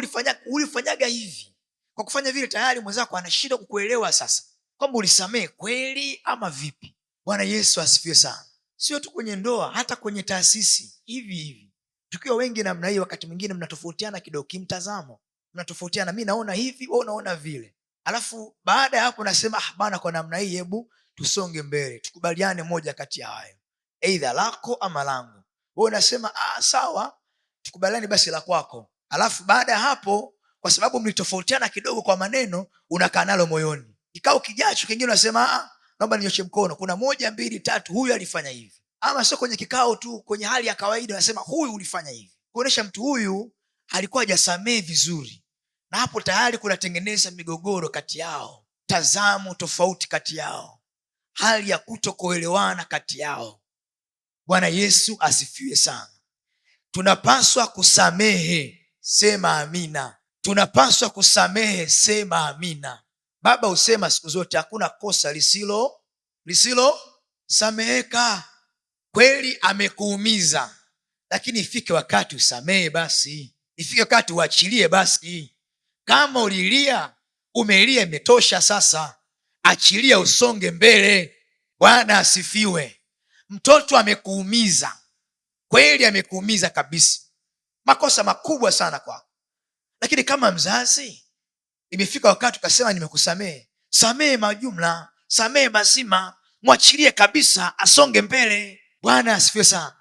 Speaker 1: ulifanyaga hivi. Kwa kufanya vile tayari mwenzako anashindwa kukuelewa sasa kwamba ulisamehe kweli ama vipi. Bwana Yesu asifiwe sana. Sio tu kwenye ndoa, hata kwenye taasisi hivi hivi. Tukiwa wengi namna hii, wakati mwingine mnatofautiana kidogo kimtazamo, mnatofautiana, mimi naona hivi, wewe unaona vile. Alafu baada ya hapo nasema bana, kwa namna hii hebu tusonge mbele, tukubaliane moja kati ya hayo, aidha lako ama langu. Wewe unasema sawa, tukubaliane basi la kwako. Alafu baada ya hapo, kwa sababu mlitofautiana kidogo kwa maneno, unakaa nalo moyoni. Kikao kijacho kingine unasema naomba ninyoshe mkono, kuna 1 2 3, huyu alifanya hivi. Ama sio kwenye kikao tu, kwenye hali ya kawaida unasema huyu ulifanya hivi, kuonesha mtu huyu alikuwa hajasamehe vizuri, na hapo tayari kunatengeneza migogoro kati yao, tazamo tofauti kati yao, hali ya kutokuelewana kati yao. Bwana Yesu asifiwe sana. Tunapaswa kusamehe, sema amina. Tunapaswa kusamehe, sema amina. Baba husema siku zote hakuna kosa lisilo sameheka. Kweli amekuumiza, lakini ifike wakati usamehe basi, ifike wakati uachilie basi. Kama ulilia, umelia, imetosha sasa, achilia, usonge mbele. Bwana asifiwe. Mtoto amekuumiza, kweli amekuumiza kabisa, makosa makubwa sana kwako, lakini kama mzazi imefika wakati ukasema nimekusamehe, samehe majumla, samehe mazima, mwachilie kabisa, asonge mbele. Bwana asifiwe sana.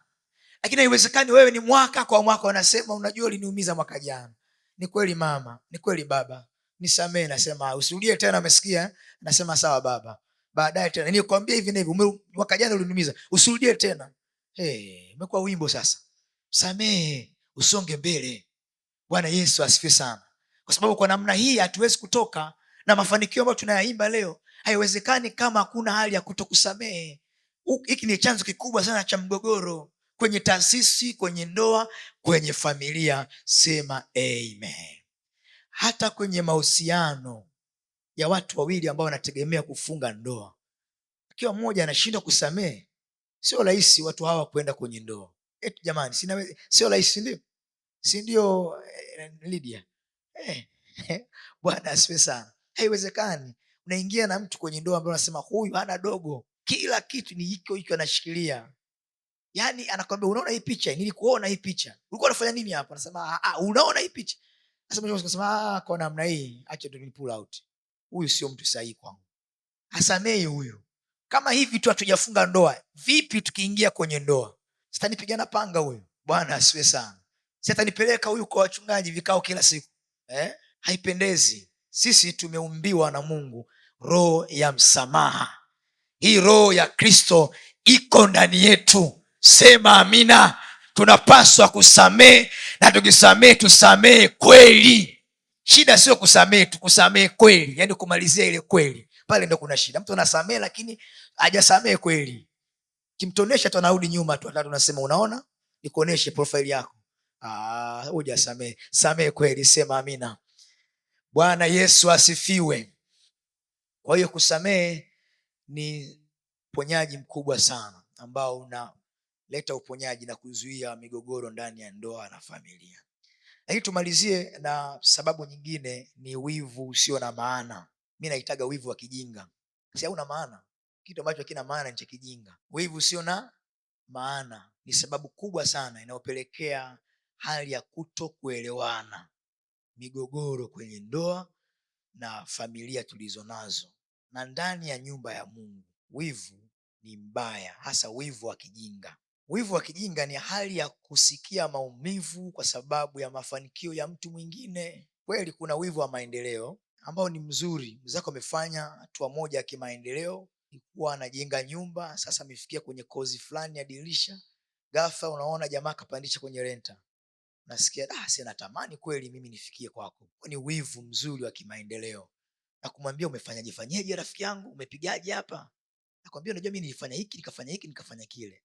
Speaker 1: Lakini haiwezekani wewe ni mwaka kwa mwaka unasema unajua uliniumiza mwaka jana. Ni kweli mama, ni kweli baba, nisamehe. Nasema usirudie tena, umesikia? Nasema sawa baba, baadaye tena nilikwambia hivi na hivi, mwaka jana uliniumiza, usirudie tena. Umekuwa wimbo sasa. Samehe, usonge mbele. Bwana Yesu asifiwe sana. Kwa sababu kwa namna hii hatuwezi kutoka na mafanikio ambayo tunayaimba leo. Haiwezekani kama hakuna hali ya kutokusamehe. Hiki ni chanzo kikubwa sana cha mgogoro kwenye taasisi, kwenye ndoa, kwenye familia. Sema amen. Hata kwenye mahusiano ya watu wawili ambao wanategemea kufunga ndoa, ikiwa mmoja anashindwa kusamehe, sio rahisi watu hawa kwenda kwenye ndoa. Jamani, sio rahisi, ndio? Si ndio Lydia? Bwana asifiwe sana. Haiwezekani unaingia na mtu kwenye ndoa ambaye unasema huyu hana dogo, kila kitu ni hiko anashikilia. Yaani anakwambia unaona hii picha, nilikuona hii picha, ulikuwa unafanya nini hapa? Anasema unaona hii picha. Nasema kwa namna hii acha tu ni pull out. Huyu sio mtu sahihi kwangu. Asamei huyu. Kama hivi tu hatujafunga ndoa, vipi tukiingia kwenye ndoa? Sitanipigana panga huyu. Bwana asifiwe sana. Sitanipeleka huyu kwa wachungaji vikao kila siku. Haipendezi. Sisi tumeumbiwa na Mungu roho ya msamaha. Hii roho ya Kristo iko ndani yetu. Sema amina. Tunapaswa kusamehe, na tukisamehe tusamehe kweli. Shida sio kusamehe tu, kusamehe kweli, yaani kumalizia ile kweli. Pale ndo kuna shida. Mtu anasamehe lakini hajasamehe kweli. Kimtonesha tu anarudi nyuma tu, hata tunasema unaona? Nikuoneshe profile yako. Hujasamehe. Samehe kweli, sema amina. Bwana Yesu asifiwe. Kwa hiyo kusamehe ni uponyaji mkubwa sana ambao unaleta uponyaji na kuzuia migogoro ndani ya ndoa na familia. Lakini tumalizie na sababu nyingine, ni wivu usio na maana. Mimi naitaga wivu wa kijinga. Si hauna maana. Kitu ambacho hakina maana ni cha kijinga. Wivu usio na maana ni sababu kubwa sana inayopelekea hali ya kutokuelewana, migogoro kwenye ndoa na familia tulizo nazo na ndani ya nyumba ya Mungu. Wivu ni mbaya, hasa wivu wa kijinga. Wivu wa kijinga ni hali ya kusikia maumivu kwa sababu ya mafanikio ya mtu mwingine. Kweli kuna wivu wa maendeleo ambao ni mzuri. Mzako amefanya hatua moja ya kimaendeleo, alikuwa anajenga nyumba, sasa amefikia kwenye kozi fulani ya dirisha, ghafla unaona jamaa kapandisha kwenye renta. Nasikia si natamani kweli mimi nifikie kwako. Ni wivu mzuri wa kimaendeleo. Na kumwambia umefanyaje rafiki yangu, umepigaje hapa? Nakwambia unajua mimi nilifanya hiki, nikafanya hiki, nikafanya kile.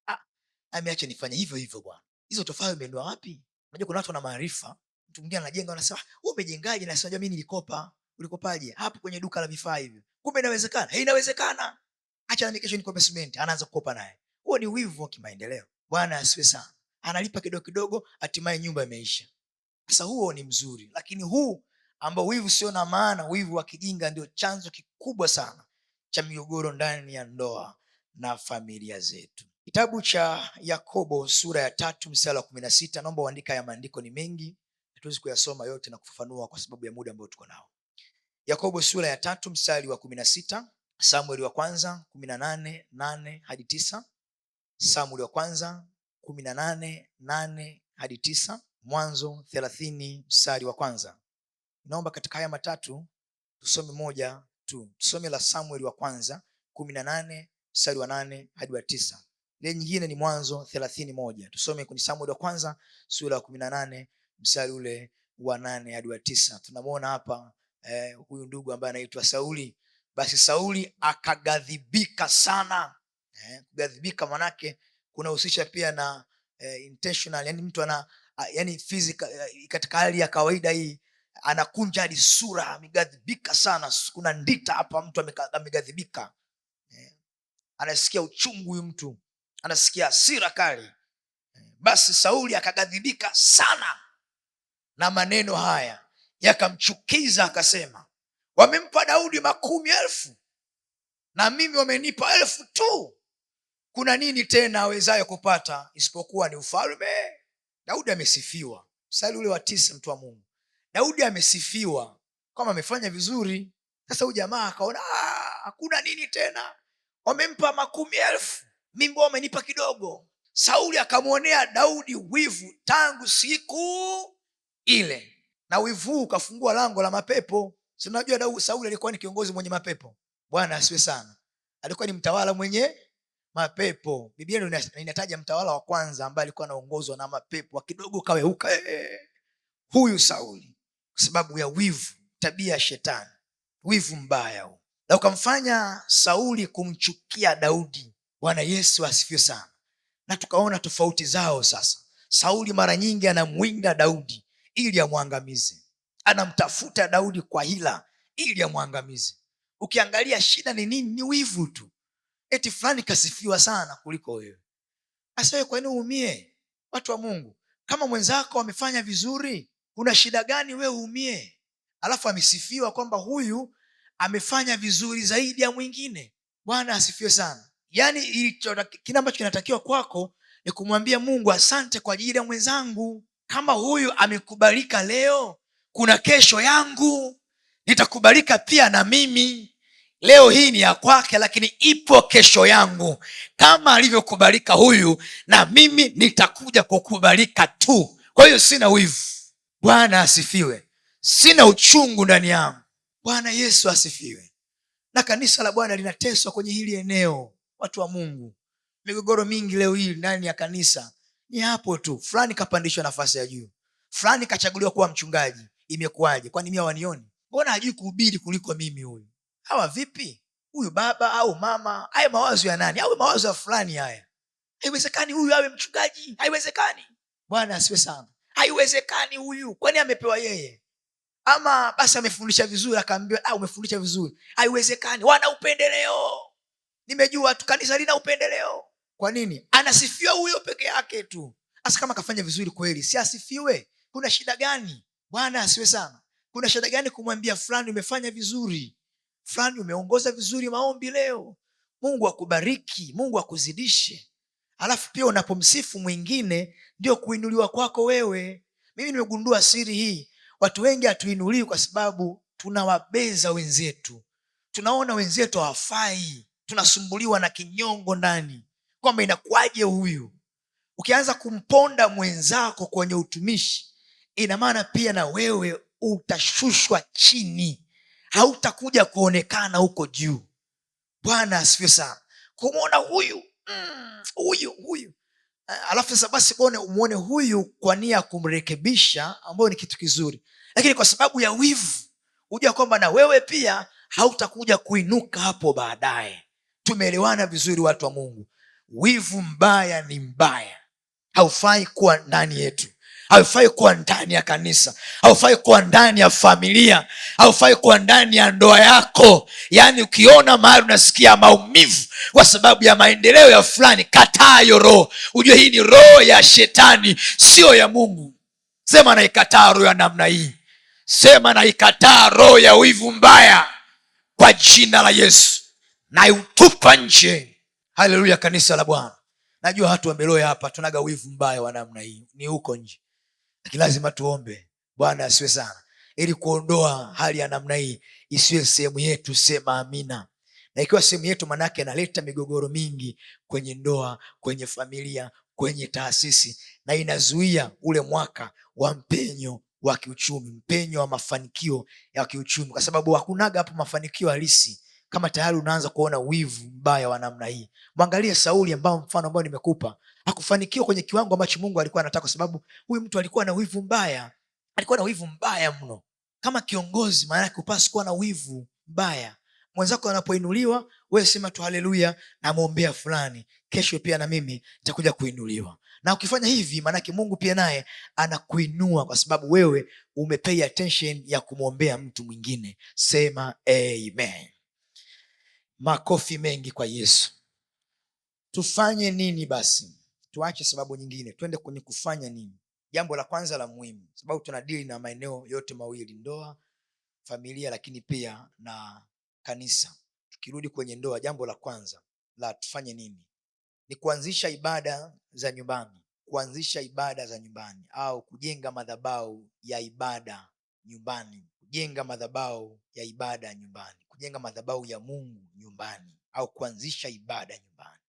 Speaker 1: Ameacha nifanye hivyo hivyo bwana. Hizo tofauti umeondoa wapi? Unajua kuna watu wana maarifa. Mtu mwingine anajenga anasema, "Wewe umejengaje?" Na sio mimi nilikopa. Ulikopaje? Hapo kwenye duka la vifaa hivyo. Kumbe inawezekana. Inawezekana. Acha na mimi kesho nikope cement, anaanza kukopa naye. Huo ni wivu wa kimaendeleo. Bwana asifiwe sana. Analipa kidogo kidogo, hatimaye nyumba imeisha. Sasa huo ni mzuri, lakini huu ambao wivu sio na maana, wivu wa kijinga, ndio chanzo kikubwa sana cha migogoro ndani ya ndoa na familia zetu. Kitabu cha Yakobo sura ya 3 mstari wa 16. Naomba uandika, ya maandiko ni mengi, hatuwezi kuyasoma yote na kufafanua kwa sababu ya muda ambao tuko nao. Yakobo sura ya 3 mstari wa 16, Samueli wa kwanza 18:8 hadi 9, Samueli wa kwanza 18:8 hadi 9, Mwanzo 30 mstari wa kwanza. Naomba katika haya matatu tusome moja tu. Tusome la Samueli wa kwanza 18 mstari wa 8 hadi wa 9. Ile nyingine ni Mwanzo 30:1. Tusome kwenye Samueli wa kwanza sura ya 18 mstari ule wa 8 hadi wa 9. Tunamwona hapa huyu ndugu ambaye anaitwa Sauli. Basi Sauli akaghadhibika sana. Kughadhibika manake kunahusisha pia na intentional, yani mtu ana yani physical, katika hali ya kawaida hii anakunja hadi sura, ameghadhibika sana. Kuna ndita hapa, mtu ameghadhibika. Anasikia uchungu huyu mtu, anasikia hasira kali. Basi Sauli akaghadhibika sana, na maneno haya yakamchukiza, akasema, wamempa Daudi 10,000 na mimi wamenipa 1,000 tu. Kuna nini tena awezaye kupata isipokuwa ni ufalme? Daudi amesifiwa. Mstari ule wa 9, mtu wa Mungu, Daudi amesifiwa kama amefanya vizuri. Sasa huyu jamaa akaona hakuna nini tena, wamempa 10,000, mimi wamenipa kidogo. Sauli akamwonea Daudi wivu tangu siku ile, na wivu ukafungua lango la mapepo. Si unajua Sauli alikuwa ni kiongozi mwenye mapepo. Bwana asiwe sana. Alikuwa ni mtawala mwenye mapepo. Biblia inataja mtawala wa kwanza ambaye alikuwa anaongozwa na mapepo, kidogo kaweuka huyu Sauli, kwa sababu ya wivu, tabia ya shetani, wivu mbaya huu, na ukamfanya Sauli kumchukia Daudi. Bwana Yesu asifiwe sana. Na tukaona tofauti zao. Sasa Sauli mara nyingi anamwinda Daudi ili amwangamize, anamtafuta Daudi kwa hila ili amwangamize. Ukiangalia shida ni nini? Ni wivu tu. Eti fulani kasifiwa sana kuliko wewe. Asa wewe kwa nini uumie? Watu wa Mungu, kama mwenzako amefanya vizuri, una shida gani wewe uumie? Alafu amesifiwa kwamba huyu amefanya vizuri zaidi ya mwingine. Bwana asifiwe sana. Yaani kile ambacho kinatakiwa kwako ni kumwambia Mungu, asante kwa ajili ya mwenzangu. Kama huyu amekubalika leo, kuna kesho yangu nitakubalika pia na mimi. Leo hii ni ya kwake, lakini ipo kesho yangu. Kama alivyokubalika huyu, na mimi nitakuja kukubalika tu. Kwa hiyo sina wivu. Bwana asifiwe. Sina uchungu ndani yangu. Bwana Yesu asifiwe. Na kanisa la Bwana linateswa kwenye hili eneo. Watu wa Mungu, migogoro mingi leo hii ndani ya kanisa ni hapo tu. Fulani kapandishwa nafasi ya juu, fulani kachaguliwa kuwa mchungaji. Imekuwaje? Kwani mimi hawanioni? Mbona hajui kuhubiri kuliko mimi huyu? Hawa vipi? Huyu baba au mama? Haya mawazo ya nani? Au mawazo ya fulani haya? Haiwezekani huyu awe mchungaji, haiwezekani. Bwana asiwe sana. Haiwezekani huyu, kwani amepewa yeye? Ama basi amefundisha vizuri akaambiwa umefundisha vizuri. Haiwezekani. Wana upendeleo. Nimejua tu kanisa lina upendeleo. Kwa nini? Anasifiwa huyo peke yake tu. Hasa kama kafanya vizuri kweli, si asifiwe? Kuna shida gani? Bwana asiwe sana. Kuna shida gani kumwambia fulani umefanya vizuri, fulani umeongoza vizuri maombi leo, Mungu akubariki, Mungu akuzidishe. Alafu pia unapomsifu mwingine ndio kuinuliwa kwako wewe. Mimi nimegundua siri hii. Watu wengi hatuinuliwi kwa sababu tunawabeza wenzetu. Tunaona wenzetu hawafai. Tunasumbuliwa na kinyongo ndani, kwamba inakuwaje huyu. Ukianza kumponda mwenzako kwenye utumishi, ina maana pia na wewe utashushwa chini, hautakuja kuonekana huko juu. Bwana asifiwe sana. Kumwona huyu alafu sasa basi umuone huyu kwa nia ya kumrekebisha, ambayo ni kitu kizuri, lakini kwa sababu ya wivu, hujua kwamba na wewe pia hautakuja kuinuka hapo baadaye. Tumeelewana vizuri, watu wa Mungu? Wivu mbaya ni mbaya, haufai kuwa ndani yetu, haufai kuwa ndani ya kanisa, haufai kuwa ndani ya familia, haufai kuwa ndani ya ndoa yako. Yaani ukiona mahali unasikia maumivu kwa sababu ya maendeleo ya fulani, kataa hiyo roho. Ujue hii ni roho ya shetani, sio ya Mungu. Sema naikataa roho ya namna hii. Sema naikataa roho ya wivu mbaya kwa jina la Yesu, na utupa nje. Haleluya, kanisa la Bwana. Najua watu wa Beloya hapa tunaga wivu mbaya wa namna hii, ni huko nje, lakini lazima tuombe. Bwana asiwe sana, ili kuondoa hali ya namna hii isiwe sehemu yetu. Sema amina. Na ikiwa sehemu yetu, manake inaleta migogoro mingi kwenye ndoa, kwenye familia, kwenye taasisi, na inazuia ule mwaka wa mpenyo wa kiuchumi, mpenyo wa mafanikio ya kiuchumi, kwa sababu hakunaga hapo mafanikio halisi kama tayari unaanza kuona wivu mbaya wa namna hii. Mwangalie Sauli, ambao mfano ambao nimekupa, hakufanikiwa kwenye kiwango ambacho Mungu alikuwa anataka, kwa sababu huyu mtu alikuwa na wivu mbaya, alikuwa na wivu mbaya mno. Kama kiongozi, maana yake upaswi kuwa na wivu mbaya. Mwenzako anapoinuliwa, wewe sema tu haleluya, namwombea fulani, kesho pia na mimi nitakuja kuinuliwa. Na ukifanya hivi, maana yake Mungu pia naye anakuinua, kwa sababu wewe umepay attention ya kumwombea mtu mwingine. Sema amen. Makofi mengi kwa Yesu. Tufanye nini basi? Tuache sababu nyingine, twende kwenye kufanya nini. Jambo la kwanza la muhimu, sababu tunadili na maeneo yote mawili, ndoa, familia, lakini pia na kanisa. Tukirudi kwenye ndoa, jambo la kwanza la tufanye nini ni kuanzisha ibada za nyumbani. Kuanzisha ibada za nyumbani, au kujenga madhabahu ya ibada nyumbani. Kujenga madhabahu ya ibada nyumbani, kujenga madhabahu ya Mungu nyumbani, au kuanzisha ibada nyumbani.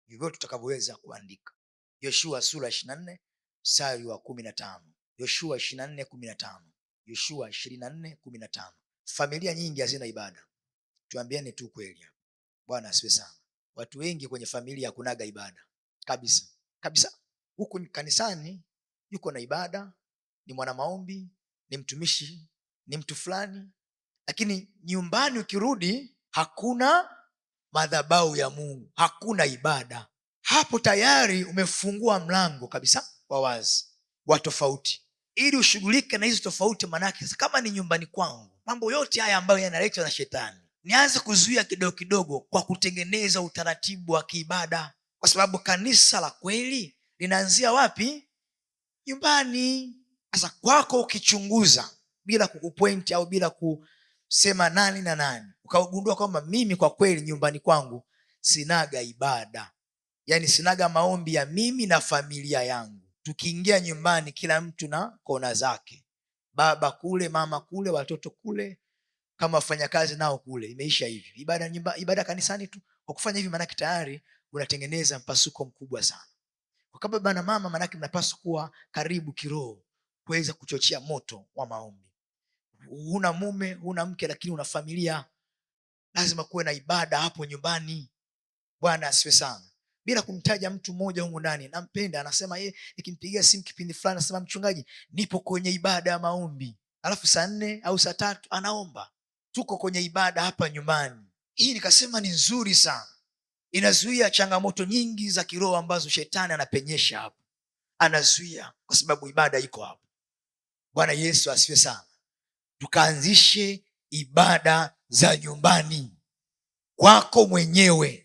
Speaker 1: Hivyo tutakavyoweza kuandika Yoshua sura 24 mstari wa 15. Yoshua 24:15. Yoshua 24:15. Familia nyingi hazina ibada. Tuambiane tu kweli hapa. Bwana asiwe sana. Watu wengi kwenye familia hakunaga ibada kabisa kabisa. Huku kanisani yuko na ibada, ni mwana maombi, ni mtumishi, ni mtu fulani, lakini nyumbani ukirudi hakuna madhabahu ya Mungu, hakuna ibada. Hapo tayari umefungua mlango kabisa wa wazi wa tofauti, ili ushughulike na hizo tofauti. Manake kama ni nyumbani kwangu, mambo yote haya ambayo yanaletwa na shetani, nianze kuzuia kidogo kidogo kwa kutengeneza utaratibu wa kiibada, kwa sababu kanisa la kweli linaanzia wapi? Nyumbani. Sasa kwako ukichunguza bila kukupointi au bila kusema nani na nani, ukagundua kwamba mimi kwa kweli nyumbani kwangu sinaga ibada, yaani sinaga maombi ya mimi na familia yangu. Tukiingia nyumbani, kila mtu na kona zake, baba kule, mama kule, watoto kule, kama wafanyakazi nao kule. Imeisha hivyo. Ibada nyumba, ibada kanisani tu. Kwa kufanya hivi, manake tayari unatengeneza mpasuko mkubwa sana. Kwa kama baba na mama, manake mnapaswa kuwa karibu kiroho, kuweza kuchochea moto wa maombi. Huna mume, huna mke, lakini una familia, lazima kuwe na ibada hapo nyumbani. Bwana asiwe sana. Bila kumtaja mtu mmoja humu ndani, nampenda, anasema yeye nikimpigia simu kipindi fulani, anasema mchungaji, nipo kwenye ibada ya maombi, alafu saa 4 au saa 3 anaomba. Tuko kwenye ibada hapa nyumbani. Hii nikasema ni nzuri sana, inazuia changamoto nyingi za kiroho ambazo shetani anapenyesha hapo, anazuia kwa sababu ibada iko hapo. Bwana Yesu asifiwe sana. Tukaanzishe ibada za nyumbani kwako mwenyewe.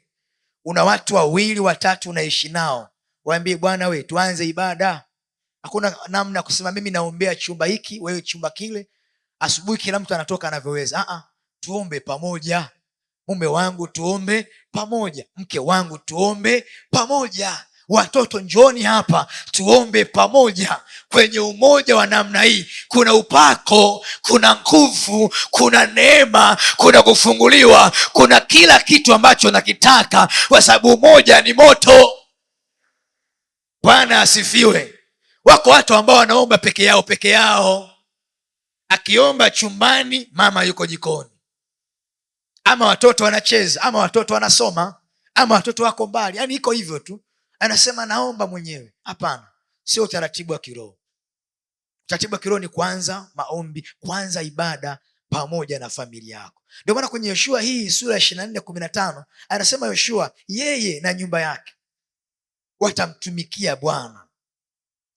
Speaker 1: Una watu 2 watatu unaishi nao, waambie bwana we, tuanze ibada. Hakuna namna ya kusema mimi naombea chumba hiki, wewe chumba kile. Asubuhi kila mtu anatoka anavyoweza. Tuombe pamoja. Mume wangu tuombe pamoja, mke wangu tuombe pamoja, watoto njoni hapa tuombe pamoja. Kwenye umoja wa namna hii kuna upako, kuna nguvu, kuna neema, kuna kufunguliwa, kuna kila kitu ambacho nakitaka, kwa sababu umoja ni moto. Bwana asifiwe. Wako watu ambao wanaomba peke yao. Akiomba chumbani, mama yuko jikoni, ama watoto wanacheza, ama watoto wanasoma, ama watoto wako mbali, yaani iko hivyo tu, anasema naomba mwenyewe. Hapana, sio utaratibu wa kiroho. Utaratibu wa kiroho ni kwanza maombi, kwanza ibada pamoja na familia yako. Ndio maana kwenye Yoshua hii sura 24:15 anasema Yoshua yeye na nyumba yake watamtumikia Bwana,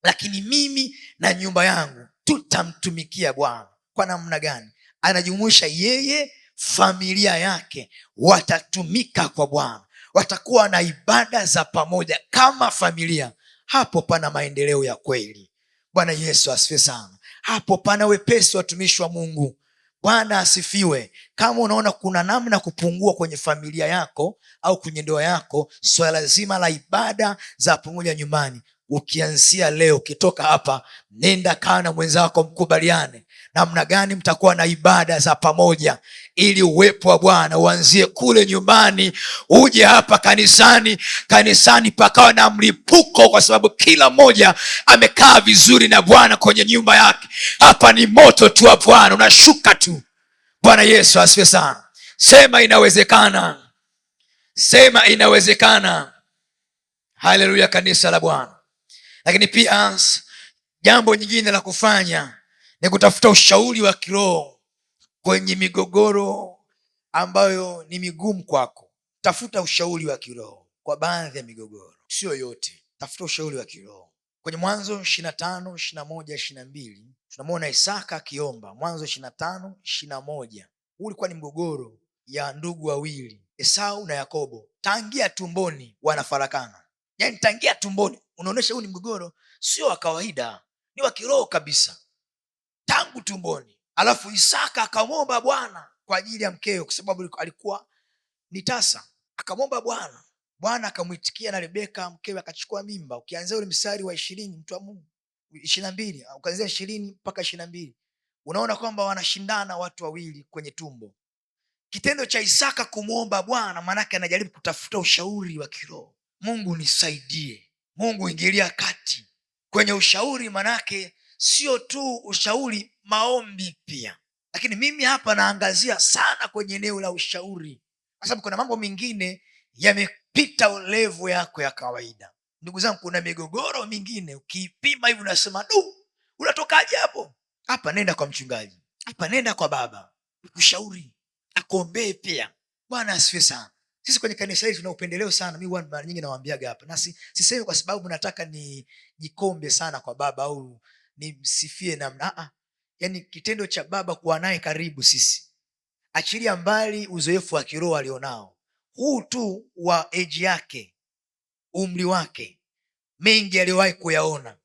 Speaker 1: lakini mimi na nyumba yangu tutamtumikia Bwana. Kwa namna gani? Anajumuisha yeye, familia yake watatumika kwa Bwana, watakuwa na ibada za pamoja kama familia. Hapo pana maendeleo ya kweli. Bwana Yesu asifiwe sana. Hapo pana wepesi watumishi wa Mungu. Bwana asifiwe. Kama unaona kuna namna kupungua kwenye familia yako au kwenye ndoa yako, swala zima la ibada za pamoja nyumbani, ukianzia leo, ukitoka hapa, nenda kaa na mwenzako, mkubaliane namna gani mtakuwa na ibada za pamoja, ili uwepo wa Bwana uanzie kule nyumbani uje hapa kanisani. Kanisani pakawa na mlipuko, kwa sababu kila mmoja amekaa vizuri na Bwana kwenye nyumba yake. Hapa ni moto tu wa Bwana unashuka tu. Bwana Yesu asifiwe sana. Sema inawezekana, sema inawezekana. Haleluya, kanisa la Bwana. Lakini pia jambo nyingine la kufanya ni kutafuta ushauri wa kiroho kwenye migogoro ambayo ni migumu kwako. Tafuta ushauri wa kiroho kwa baadhi ya migogoro, sio yote. Tafuta ushauri wa kiroho. Kwenye Mwanzo 25, 21, 22 tunamwona Isaka akiomba. Mwanzo 25, 21. Huu ulikuwa ni mgogoro ya ndugu wawili, Esau na Yakobo. Tangia tumboni wanafarakana, yaani tangia tumboni. Unaonesha huu ni mgogoro sio wa kawaida, ni wa kiroho kabisa, tangu tumboni. Alafu Isaka akamwomba Bwana kwa ajili ya mkeo, kwa sababu alikuwa ni tasa. Akamwomba Bwana, Bwana akamwitikia na Rebeka mkewe akachukua mimba. Ukianzia ule mstari wa 20, mtu wa Mungu, 22, ukaanzia 20 mpaka 22, unaona kwamba wanashindana watu wawili kwenye tumbo. Kitendo cha Isaka kumwomba Bwana, maanake anajaribu kutafuta ushauri wa kiroho. Mungu nisaidie, Mungu ingilia kati kwenye ushauri. Manake sio tu ushauri, maombi pia. Lakini mimi hapa naangazia sana kwenye eneo la ushauri, kwa sababu kuna mambo mengine yamepita level yako ya kawaida. Ndugu zangu, kuna migogoro mingine ukiipima hivi unasema unatokaje hapo? Hapa nenda kwa mchungaji, hapa nenda kwa baba, ushauri, akuombee pia. Bwana asifiwe sana. Sisi kwenye kanisa hili tuna upendeleo sana. Mimi mara nyingi nawaambiaga hapa, na sisemi kwa sababu nataka nijikombe sana kwa baba au nimsifie namna. Yaani kitendo cha baba kuwa naye karibu sisi, achilia mbali uzoefu wa kiroho alionao, huu tu wa age yake, umri wake, mengi aliyowahi kuyaona,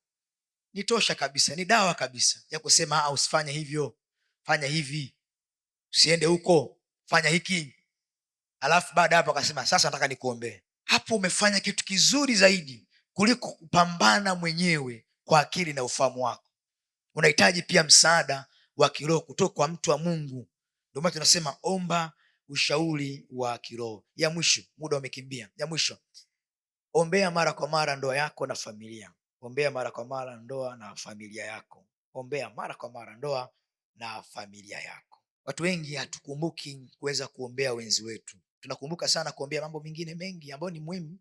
Speaker 1: ni tosha kabisa, ni dawa kabisa ya kusema usifanye hivyo, fanya hivi, usiende huko, fanya hiki. Alafu baada hapo akasema sasa nataka nikuombee. Hapo umefanya kitu kizuri zaidi kuliko kupambana mwenyewe kwa akili na ufahamu wako. Unahitaji pia msaada wa kiroho kutoka kwa mtu wa Mungu. Ndio maana tunasema omba ushauri wa kiroho. Ya mwisho, muda umekimbia. Ya mwisho, ombea mara kwa mara ndoa yako na familia. Ombea mara kwa mara ndoa na familia yako. Ombea mara kwa mara ndoa na familia yako. Watu wengi hatukumbuki kuweza kuombea wenzi wetu. Tunakumbuka sana kuombea mambo mengine mengi ambayo ni muhimu,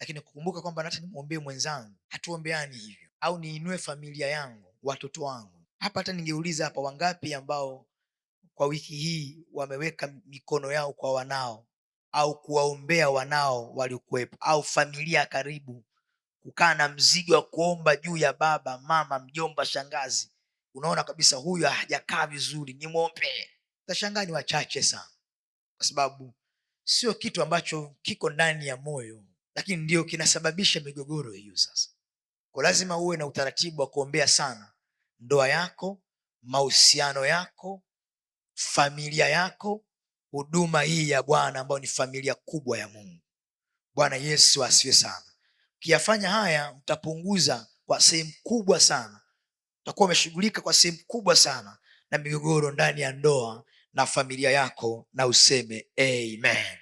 Speaker 1: lakini kukumbuka kwamba hata nimuombee mwenzangu, hatuombeani hivyo. Au niinue familia yangu, watoto wangu. Hapa hata ningeuliza hapa, wangapi ambao kwa wiki hii wameweka mikono yao kwa wanao au kuwaombea wanao waliokuwepo au familia karibu, kukaa na mzigo wa kuomba juu ya baba, mama, mjomba, shangazi. Unaona kabisa huyu hajakaa vizuri, nimwombee. Utashangaa ni wachache sana, kwa sababu sio kitu ambacho kiko ndani ya moyo, lakini ndio kinasababisha migogoro hiyo. Sasa kwa lazima uwe na utaratibu wa kuombea sana ndoa yako, mahusiano yako, familia yako, huduma hii ya Bwana ambayo ni familia kubwa ya Mungu. Bwana Yesu asifiwe sana. Ukiyafanya haya utapunguza kwa sehemu kubwa sana, utakuwa umeshughulika kwa sehemu kubwa sana na migogoro ndani ya ndoa na familia yako, na useme amen.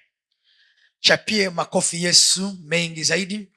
Speaker 1: Chapie makofi Yesu mengi zaidi.